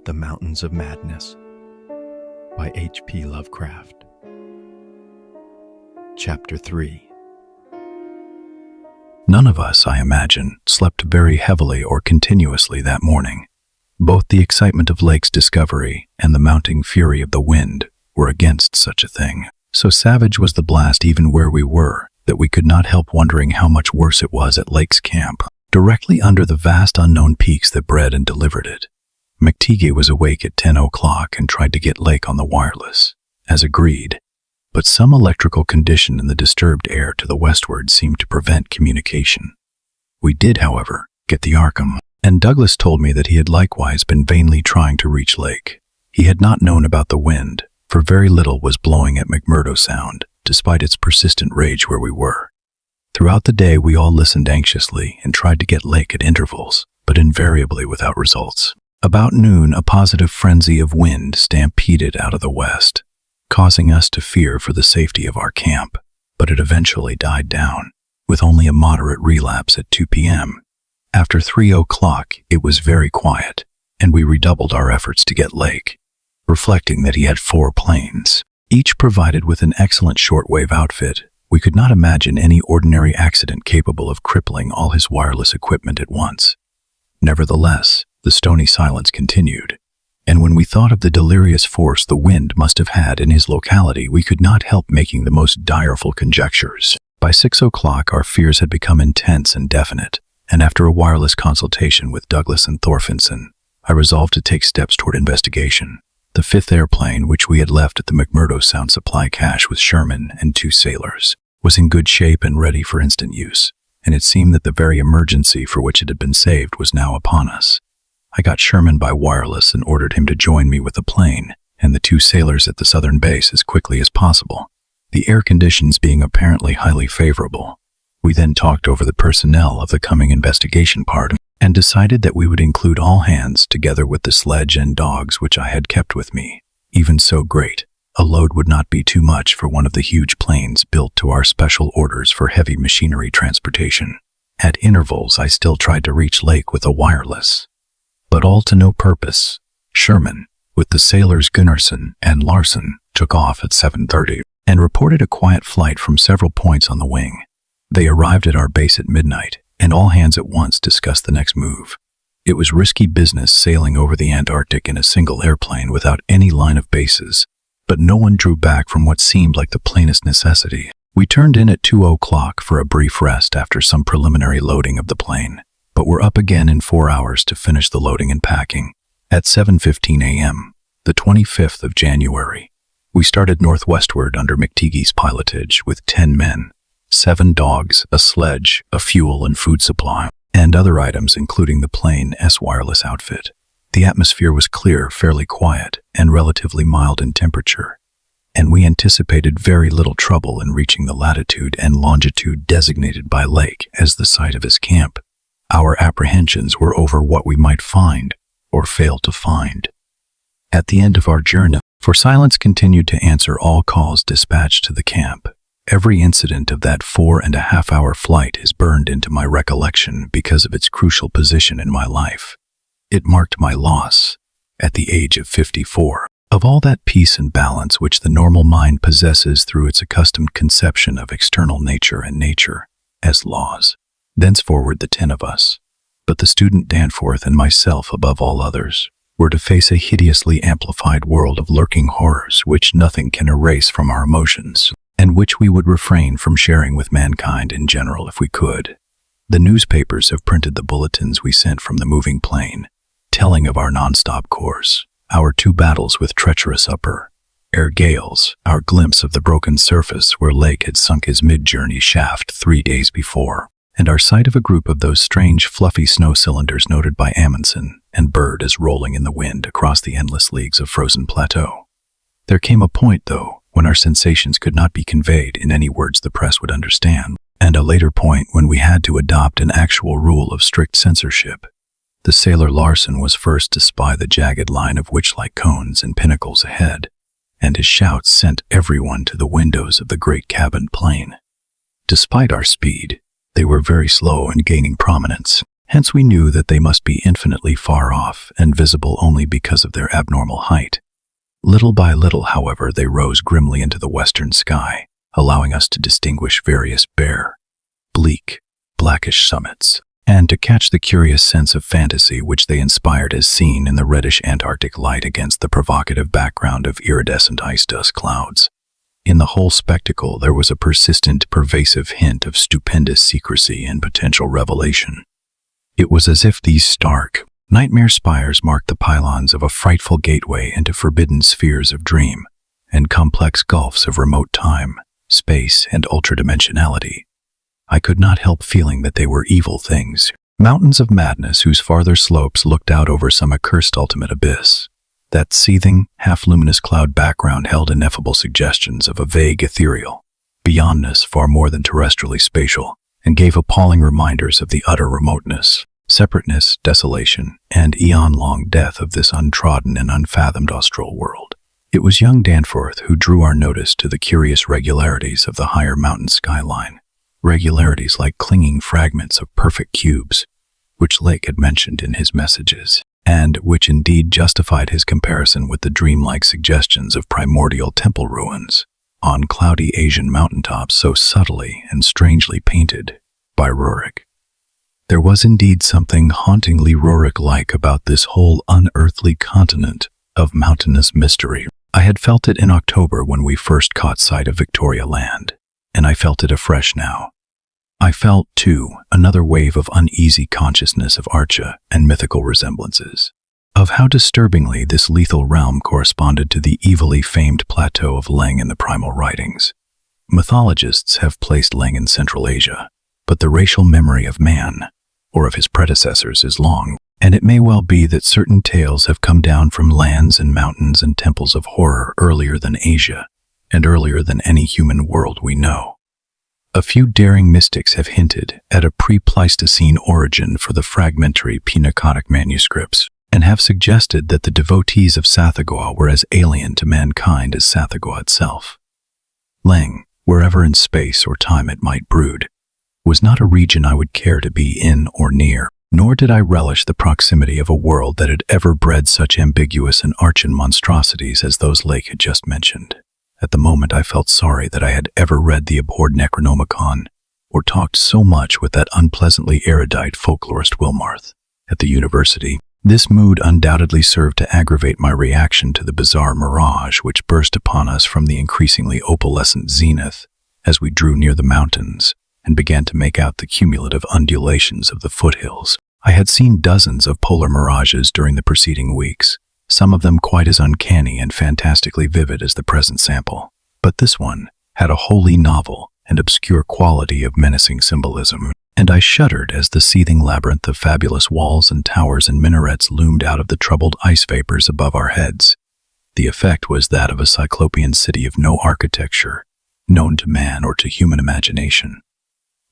The Mountains of Madness by H.P. Lovecraft. Chapter 3. None of us, I imagine, slept very heavily or continuously that morning. Both the excitement of Lake's discovery and the mounting fury of the wind were against such a thing. So savage was the blast even where we were, that we could not help wondering how much worse it was at Lake's camp, directly under the vast unknown peaks that bred and delivered it. McTeague was awake at 10 o'clock and tried to get Lake on the wireless, as agreed, but some electrical condition in the disturbed air to the westward seemed to prevent communication. We did, however, get the Arkham, and Douglas told me that he had likewise been vainly trying to reach Lake. He had not known about the wind, for very little was blowing at McMurdo Sound, despite its persistent rage where we were. Throughout the day we all listened anxiously and tried to get Lake at intervals, but invariably without results. About noon, a positive frenzy of wind stampeded out of the west, causing us to fear for the safety of our camp, but it eventually died down, with only a moderate relapse at 2 p.m. After 3 o'clock, it was very quiet, and we redoubled our efforts to get Lake, reflecting that he had 4 planes, each provided with an excellent shortwave outfit. We could not imagine any ordinary accident capable of crippling all his wireless equipment at once. Nevertheless, the stony silence continued, and when we thought of the delirious force the wind must have had in his locality, we could not help making the most direful conjectures. By 6 o'clock, our fears had become intense and definite, and after a wireless consultation with Douglas and Thorfinson, I resolved to take steps toward investigation. The 5th airplane, which we had left at the McMurdo Sound supply cache with Sherman and 2 sailors, was in good shape and ready for instant use, and it seemed that the very emergency for which it had been saved was now upon us. I got Sherman by wireless and ordered him to join me with the plane and the 2 sailors at the southern base as quickly as possible, the air conditions being apparently highly favorable. We then talked over the personnel of the coming investigation party and decided that we would include all hands together with the sledge and dogs which I had kept with me. Even so great a load would not be too much for one of the huge planes built to our special orders for heavy machinery transportation. At intervals I still tried to reach Lake with a wireless, but all to no purpose. Sherman, with the sailors Gunnarsson and Larson, took off at 7:30 and reported a quiet flight from several points on the wing. They arrived at our base at midnight, and all hands at once discussed the next move. It was risky business sailing over the Antarctic in a single airplane without any line of bases, but no one drew back from what seemed like the plainest necessity. We turned in at 2 o'clock for a brief rest after some preliminary loading of the plane, but were up again in 4 hours to finish the loading and packing. At 7:15 a.m., the 25th of January, we started northwestward under McTeague's pilotage with 10 men, 7 dogs, a sledge, a fuel and food supply, and other items including the plane's wireless outfit. The atmosphere was clear, fairly quiet, and relatively mild in temperature, and we anticipated very little trouble in reaching the latitude and longitude designated by Lake as the site of his camp. Our apprehensions were over what we might find or fail to find. At the end of our journey, for silence continued to answer all calls dispatched to the camp. Every incident of that 4.5-hour flight is burned into my recollection because of its crucial position in my life. It marked my loss, at the age of 54, of all that peace and balance which the normal mind possesses through its accustomed conception of external nature and nature as laws. Thenceforward the 10 of us, but the student Danforth and myself above all others, were to face a hideously amplified world of lurking horrors which nothing can erase from our emotions, and which we would refrain from sharing with mankind in general if we could. The newspapers have printed the bulletins we sent from the moving plane, telling of our non-stop course, our 2 battles with treacherous upper air gales, our glimpse of the broken surface where Lake had sunk his mid-journey shaft 3 days before, and our sight of a group of those strange fluffy snow cylinders noted by Amundsen and Bird as rolling in the wind across the endless leagues of frozen plateau. There came a point, though, when our sensations could not be conveyed in any words the press would understand, and a later point when we had to adopt an actual rule of strict censorship. The sailor Larson was first to spy the jagged line of witch-like cones and pinnacles ahead, and his shouts sent everyone to the windows of the great cabined plane. Despite our speed, they were very slow in gaining prominence, Hence we knew that they must be infinitely far off and visible only because of their abnormal height. Little by little, however, they rose grimly into the western sky, allowing us to distinguish various bare, bleak, blackish summits, and to catch the curious sense of fantasy which they inspired as seen in the reddish Antarctic light against the provocative background of iridescent ice dust clouds. In the whole spectacle there was a persistent, pervasive hint of stupendous secrecy and potential revelation. It was as if these stark, nightmare spires marked the pylons of a frightful gateway into forbidden spheres of dream and complex gulfs of remote time, space, and ultradimensionality. I could not help feeling that they were evil things, mountains of madness whose farther slopes looked out over some accursed ultimate abyss. That seething, half-luminous cloud background held ineffable suggestions of a vague ethereal beyondness far more than terrestrially spatial, and gave appalling reminders of the utter remoteness, separateness, desolation, and eon-long death of this untrodden and unfathomed austral world. It was young Danforth who drew our notice to the curious regularities of the higher mountain skyline, regularities like clinging fragments of perfect cubes, which Lake had mentioned in his messages, and which indeed justified his comparison with the dreamlike suggestions of primordial temple ruins on cloudy Asian mountaintops so subtly and strangely painted by Rurik. There was indeed something hauntingly Rurik-like about this whole unearthly continent of mountainous mystery. I had felt it in October when we first caught sight of Victoria Land, and I felt it afresh now. I felt, too, another wave of uneasy consciousness of Archa and mythical resemblances, of how disturbingly this lethal realm corresponded to the evilly famed plateau of Leng in the primal writings. Mythologists have placed Leng in Central Asia, but the racial memory of man, or of his predecessors, is long, and it may well be that certain tales have come down from lands and mountains and temples of horror earlier than Asia, and earlier than any human world we know. A few daring mystics have hinted at a pre-Pleistocene origin for the fragmentary Pnakotic manuscripts, and have suggested that the devotees of Sathagawa were as alien to mankind as Sathagawa itself. Leng, wherever in space or time it might brood, was not a region I would care to be in or near, nor did I relish the proximity of a world that had ever bred such ambiguous and archon monstrosities as those Lake had just mentioned. At the moment I felt sorry that I had ever read the abhorred Necronomicon, or talked so much with that unpleasantly erudite folklorist Wilmarth. At the university, this mood undoubtedly served to aggravate my reaction to the bizarre mirage which burst upon us from the increasingly opalescent zenith as we drew near the mountains and began to make out the cumulative undulations of the foothills. I had seen dozens of polar mirages during the preceding weeks, some of them quite as uncanny and fantastically vivid as the present sample, but this one had a wholly novel and obscure quality of menacing symbolism, and I shuddered as the seething labyrinth of fabulous walls and towers and minarets loomed out of the troubled ice vapors above our heads. The effect was that of a cyclopean city of no architecture known to man or to human imagination,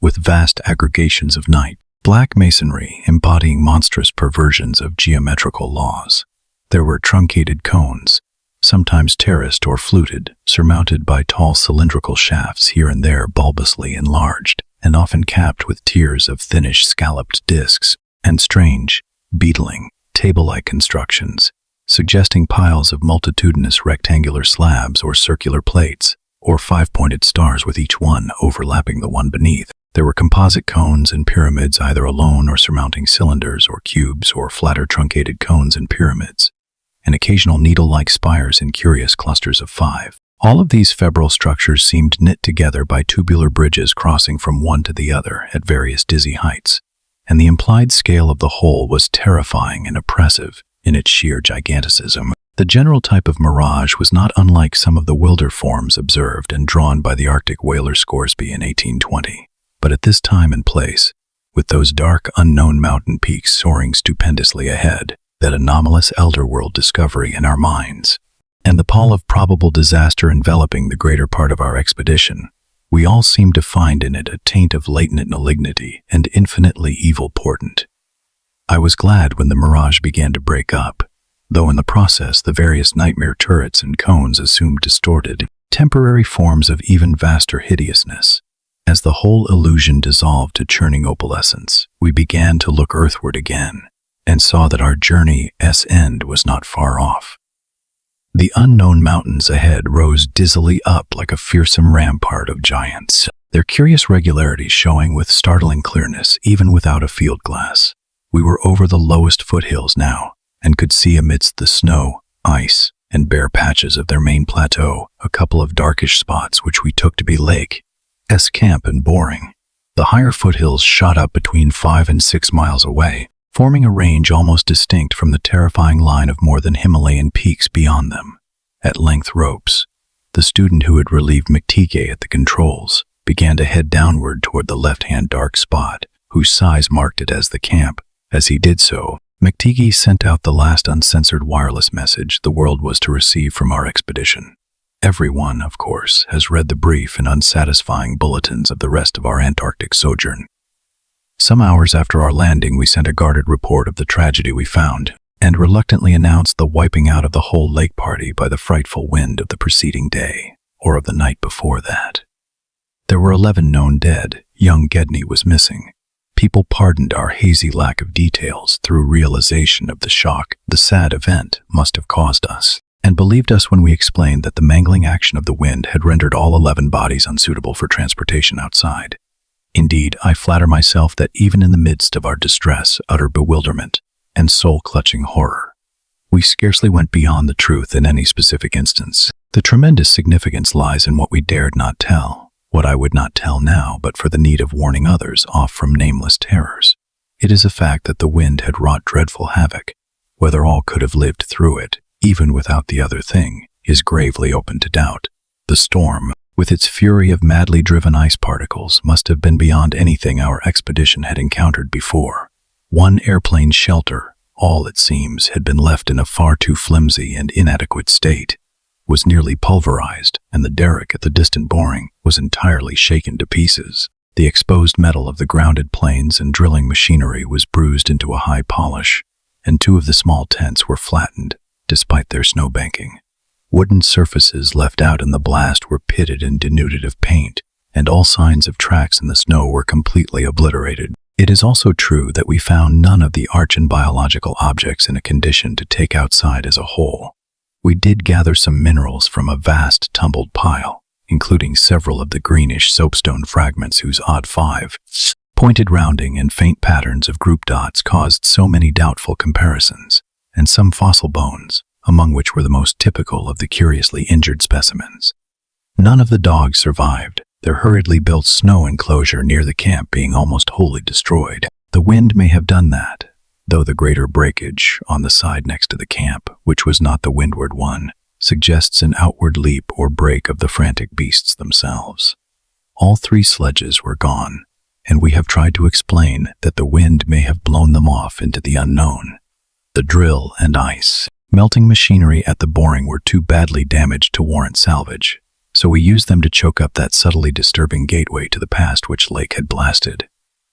with vast aggregations of night, black masonry embodying monstrous perversions of geometrical laws. There were truncated cones, sometimes terraced or fluted, surmounted by tall cylindrical shafts here and there bulbously enlarged, and often capped with tiers of thinnish scalloped discs, and strange, beetling, table-like constructions, suggesting piles of multitudinous rectangular slabs or circular plates, or five-pointed stars with each one overlapping the one beneath. There were composite cones and pyramids either alone or surmounting cylinders or cubes or flatter truncated cones and pyramids, and occasional needle-like spires in curious clusters of five. All of these febrile structures seemed knit together by tubular bridges crossing from one to the other at various dizzy heights, and the implied scale of the whole was terrifying and oppressive in its sheer giganticism. The general type of mirage was not unlike some of the wilder forms observed and drawn by the Arctic whaler Scoresby in 1820. But at this time and place, with those dark, unknown mountain peaks soaring stupendously ahead, that anomalous elder-world discovery in our minds, and the pall of probable disaster enveloping the greater part of our expedition, we all seemed to find in it a taint of latent malignity and infinitely evil portent. I was glad when the mirage began to break up, though in the process the various nightmare turrets and cones assumed distorted, temporary forms of even vaster hideousness, as the whole illusion dissolved to churning opalescence, We began to look earthward again, and saw that our journey's end was not far off. The unknown mountains ahead rose dizzily up like a fearsome rampart of giants, their curious regularity showing with startling clearness even without a field glass. We were over the lowest foothills now, and could see amidst the snow, ice, and bare patches of their main plateau a couple of darkish spots which we took to be Lake's camp and boring. The higher foothills shot up between 5 and 6 miles away, forming a range almost distinct from the terrifying line of more than Himalayan peaks beyond them. At length Ropes, the student who had relieved McTeague at the controls, began to head downward toward the left-hand dark spot, whose size marked it as the camp. As he did so, McTeague sent out the last uncensored wireless message the world was to receive from our expedition. Everyone, of course, has read the brief and unsatisfying bulletins of the rest of our Antarctic sojourn. Some hours after our landing, we sent a guarded report of the tragedy we found, and reluctantly announced the wiping out of the whole lake party by the frightful wind of the preceding day, or of the night before that. There were 11 known dead. Young Gedney was missing. People pardoned our hazy lack of details through realization of the shock the sad event must have caused us, and believed us when we explained that the mangling action of the wind had rendered all 11 bodies unsuitable for transportation outside. Indeed, I flatter myself that even in the midst of our distress, utter bewilderment, and soul-clutching horror, we scarcely went beyond the truth in any specific instance. The tremendous significance lies in what we dared not tell, what I would not tell now but for the need of warning others off from nameless terrors. It is a fact that the wind had wrought dreadful havoc. Whether all could have lived through it, even without the other thing, is gravely open to doubt. The storm, with its fury of madly driven ice particles, must have been beyond anything our expedition had encountered before. One airplane shelter, all it seems, had been left in a far too flimsy and inadequate state, was nearly pulverized, and the derrick at the distant boring was entirely shaken to pieces. The exposed metal of the grounded planes and drilling machinery was bruised into a high polish, and 2 of the small tents were flattened, despite their snowbanking. Wooden surfaces left out in the blast were pitted and denuded of paint, and all signs of tracks in the snow were completely obliterated. It is also true that we found none of the arch and biological objects in a condition to take outside as a whole. We did gather some minerals from a vast tumbled pile, including several of the greenish soapstone fragments whose odd 5-pointed rounding and faint patterns of group dots caused so many doubtful comparisons, and some fossil bones, among which were the most typical of the curiously injured specimens. None of the dogs survived, their hurriedly built snow enclosure near the camp being almost wholly destroyed. The wind may have done that, though the greater breakage on the side next to the camp, which was not the windward one, suggests an outward leap or break of the frantic beasts themselves. All 3 sledges were gone, and we have tried to explain that the wind may have blown them off into the unknown. The drill and ice melting machinery at the boring were too badly damaged to warrant salvage, so we used them to choke up that subtly disturbing gateway to the past which Lake had blasted.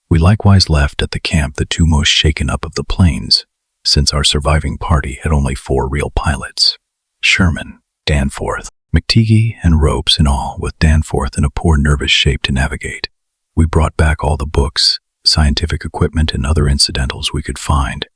We likewise left at the camp the 2 most shaken up of the planes, since our surviving party had only 4 real pilots: Sherman, Danforth, McTeague, and Ropes in all, with Danforth in a poor nervous shape to navigate. We brought back all the books, scientific equipment, and other incidentals we could find,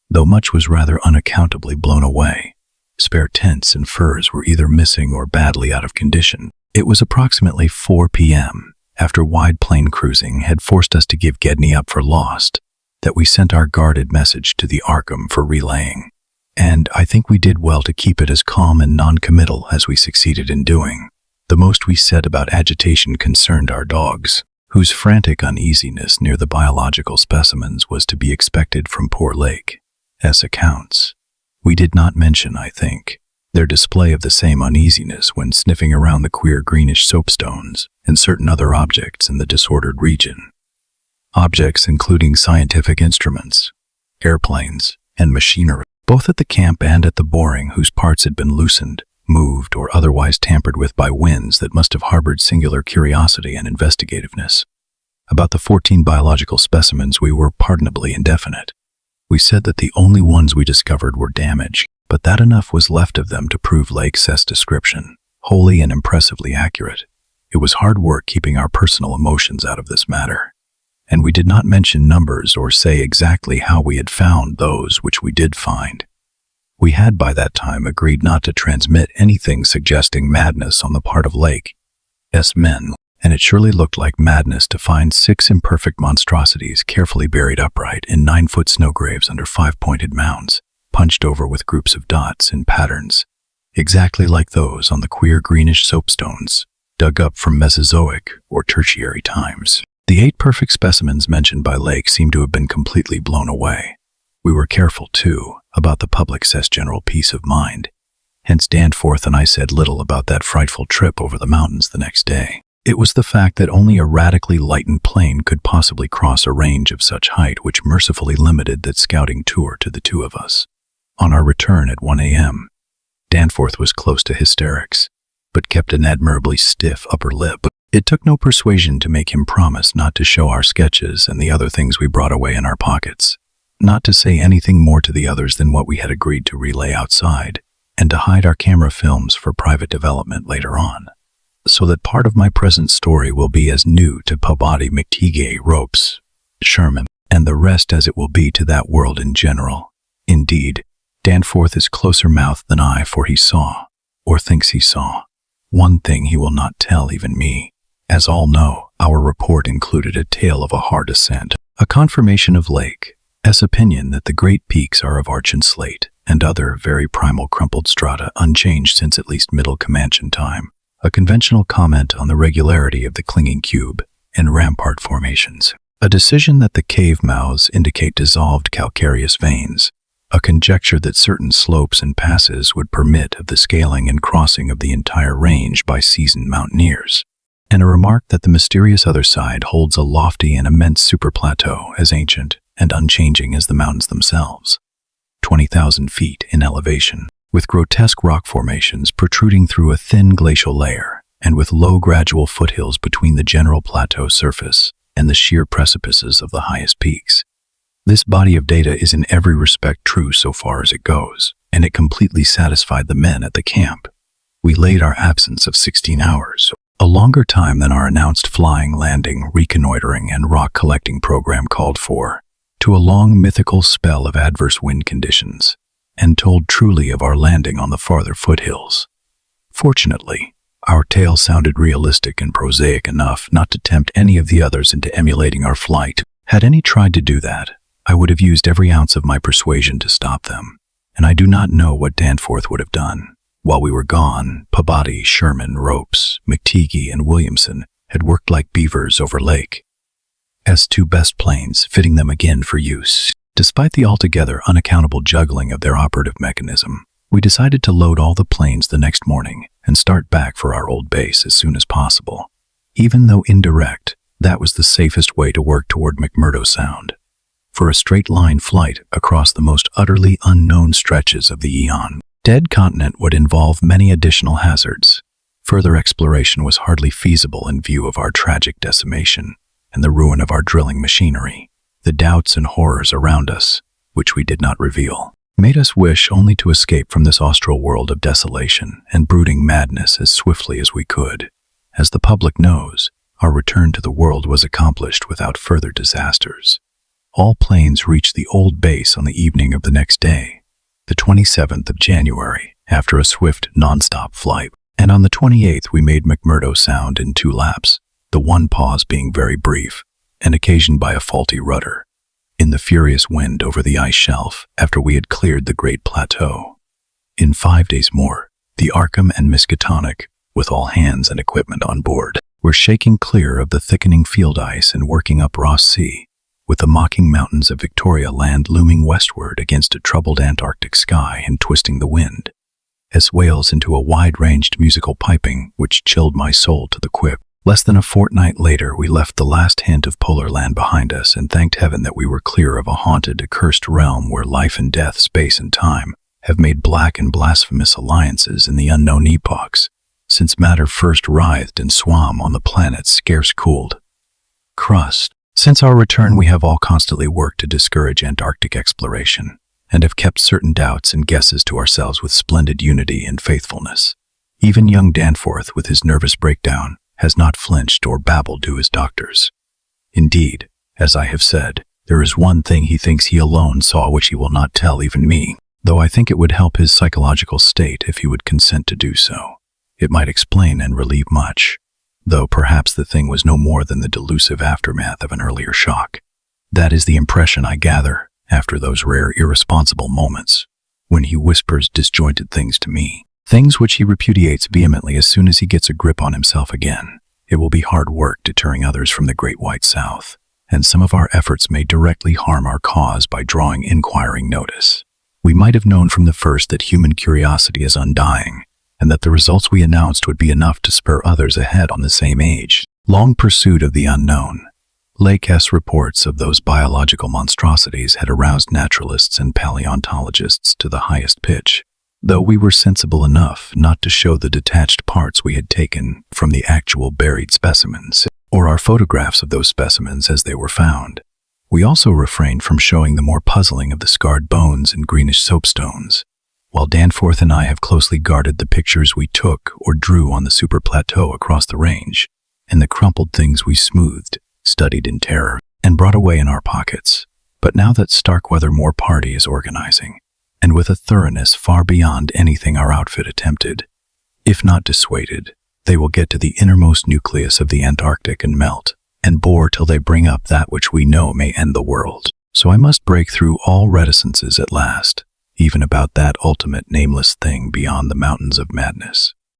though much was rather unaccountably blown away. Spare tents and furs were either missing or badly out of condition. It was approximately 4 p.m., after wide plain cruising had forced us to give Gedney up for lost, that we sent our guarded message to the Arkham for relaying, and I think we did well to keep it as calm and non-committal as we succeeded in doing. The most we said about agitation concerned our dogs, whose frantic uneasiness near the biological specimens was to be expected from poor Lake's accounts. We did not mention, I think, their display of the same uneasiness when sniffing around the queer greenish soapstones and certain other objects in the disordered region. Objects including scientific instruments, airplanes, and machinery, both at the camp and at the boring, whose parts had been loosened, moved, or otherwise tampered with by winds that must have harbored singular curiosity and investigativeness. About the 14 biological specimens we were pardonably indefinite. We said that the only ones we discovered were damaged, but that enough was left of them to prove Lake's description, wholly and impressively accurate. It was hard work keeping our personal emotions out of this matter. and we did not mention numbers or say exactly how we had found those which we did find. We had by that time agreed not to transmit anything suggesting madness on the part of Lake's men, and it surely looked like madness to find 6 imperfect monstrosities carefully buried upright in 9-foot snow graves under 5-pointed mounds, punched over with groups of dots in patterns, exactly like those on the queer greenish soapstones dug up from Mesozoic or Tertiary times. The 8 perfect specimens mentioned by Lake seemed to have been completely blown away. We were careful, too, about the public's general peace of mind. Hence Danforth and I said little about that frightful trip over the mountains the next day. It was the fact that only a radically lightened plane could possibly cross a range of such height which mercifully limited that scouting tour to the 2 of us. On our return at 1 a.m., Danforth was close to hysterics, but kept an admirably stiff upper lip. It took no persuasion to make him promise not to show our sketches and the other things we brought away in our pockets, not to say anything more to the others than what we had agreed to relay outside, and to hide our camera films for private development later on, so that part of my present story will be as new to Peabody, McTeague, Ropes, Sherman, and the rest as it will be to that world in general. Indeed, Danforth is closer-mouthed than I, for he saw, or thinks he saw, one thing he will not tell even me. As all know, our report included a tale of a hard ascent, a confirmation of Lake's opinion that the great peaks are of arch and slate, and other very primal crumpled strata unchanged since at least Middle Comanchean time, a conventional comment on the regularity of the clinging cube and rampart formations, a decision that the cave mouths indicate dissolved calcareous veins, a conjecture that certain slopes and passes would permit of the scaling and crossing of the entire range by seasoned mountaineers, and a remark that the mysterious other side holds a lofty and immense superplateau as ancient and unchanging as the mountains themselves, 20,000 feet in elevation, with grotesque rock formations protruding through a thin glacial layer, and with low gradual foothills between the general plateau surface and the sheer precipices of the highest peaks. This body of data is in every respect true so far as it goes, and it completely satisfied the men at the camp. We laid our absence of 16 hours, a longer time than our announced flying, landing, reconnoitering, and rock collecting program called for, to a long mythical spell of adverse wind conditions, and told truly of our landing on the farther foothills. Fortunately, our tale sounded realistic and prosaic enough not to tempt any of the others into emulating our flight. Had any tried to do that, I would have used every ounce of my persuasion to stop them, and I do not know what Danforth would have done. While we were gone, Peabody, Sherman, Ropes, McTeague, and Williamson had worked like beavers over Lake's 2 best planes, fitting them again for use. Despite the altogether unaccountable juggling of their operative mechanism, we decided to load all the planes the next morning and start back for our old base as soon as possible. Even though indirect, that was the safest way to work toward McMurdo Sound. For a straight-line flight across the most utterly unknown stretches of the eon, dead continent would involve many additional hazards. Further exploration was hardly feasible in view of our tragic decimation and the ruin of our drilling machinery. The doubts and horrors around us, which we did not reveal, made us wish only to escape from this austral world of desolation and brooding madness as swiftly as we could. As the public knows, our return to the world was accomplished without further disasters. All planes reached the old base on the evening of the next day, the 27th of January, after a swift, non-stop flight, and on the 28th we made McMurdo Sound in 2 laps, the one pause being very brief and occasioned by a faulty rudder, in the furious wind over the ice shelf after we had cleared the great plateau. In 5 days more, the Arkham and Miskatonic, with all hands and equipment on board, were shaking clear of the thickening field ice and working up Ross Sea, with the mocking mountains of Victoria Land looming westward against a troubled Antarctic sky and twisting the wind, as wails into a wide-ranged musical piping which chilled my soul to the quick. Less than a fortnight later, we left the last hint of polar land behind us and thanked heaven that we were clear of a haunted, accursed realm where life and death, space and time have made black and blasphemous alliances in the unknown epochs, since matter first writhed and swam on the planet's scarce cooled crust. Since our return, we have all constantly worked to discourage Antarctic exploration, and have kept certain doubts and guesses to ourselves with splendid unity and faithfulness. Even young Danforth, with his nervous breakdown, has not flinched or babbled to his doctors. Indeed, As I have said, there is one thing he thinks he alone saw which he will not tell even me, though I think it would help his psychological state if he would consent to do so. It might explain and relieve much, though perhaps the thing was no more than the delusive aftermath of an earlier shock. That is the impression I gather after those rare irresponsible moments when he whispers disjointed things to me, things which he repudiates vehemently as soon as he gets a grip on himself again. It will be hard work deterring others from the Great White South, and some of our efforts may directly harm our cause by drawing inquiring notice. We might have known from the first that human curiosity is undying, and that the results we announced would be enough to spur others ahead on the same age. Long pursuit of the unknown. Lake S. reports of those biological monstrosities had aroused naturalists and paleontologists to the highest pitch, though we were sensible enough not to show the detached parts we had taken from the actual buried specimens, or our photographs of those specimens as they were found. We also refrained from showing the more puzzling of the scarred bones and greenish soapstones, while Danforth and I have closely guarded the pictures we took or drew on the super plateau across the range, and the crumpled things we smoothed, studied in terror, and brought away in our pockets. But now that Starkweather Moore party is organizing, and with a thoroughness far beyond anything our outfit attempted, if not dissuaded, they will get to the innermost nucleus of the Antarctic and melt, and bore till they bring up that which we know may end the world. So I must break through all reticences at last, even about that ultimate nameless thing beyond the mountains of madness.